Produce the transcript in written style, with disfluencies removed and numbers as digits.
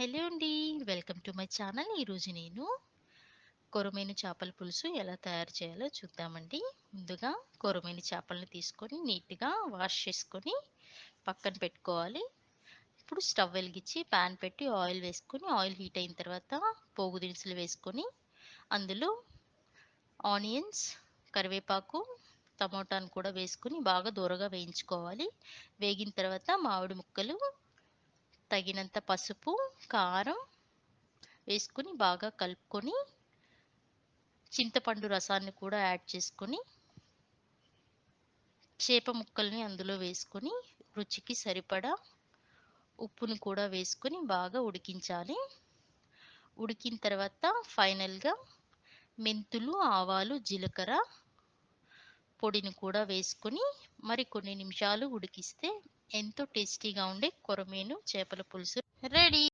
Hello అండి. Welcome to my channel. ఈరోజు నేను కొరమీను చేపల పులుసు ఎలా తయారు చేయాలో చూద్దామండి. ముందుగా కొరమీను చేపలను తీసుకొని నీట్‌గా వాష్ చేసుకొని పక్కన పెట్టుకోవాలి. ఇప్పుడు స్టవ్ వెలిగించి పాన్ పెట్టి ఆయిల్ వేసుకొని ఆయిల్ హీట్ అయిన తర్వాత పోగు దినుసులు వేసుకొని అందులో ఆనియన్స్, కరివేపాకు, టమోటాను కూడా వేసుకొని బాగా దోరగా వేయించుకోవాలి. వేగిన తర్వాత మామిడి ముక్కలు, తగినంత పసుపు, కారం వేసుకొని బాగా కలుపుకొని చింతపండు రసాన్ని కూడా యాడ్ చేసుకొని చేప ముక్కల్ని అందులో వేసుకొని రుచికి సరిపడా ఉప్పుని కూడా వేసుకొని బాగా ఉడికించాలి. ఉడికిన తర్వాత ఫైనల్‌గా మెంతులు, ఆవాలు, జీలకర్ర పొడిని కూడా వేసుకొని మరి కొన్ని నిమిషాలు ఉడికిస్తే ఎంతో టేస్టీగా ఉండే కొరమీను చేపల పులుసు రెడీ.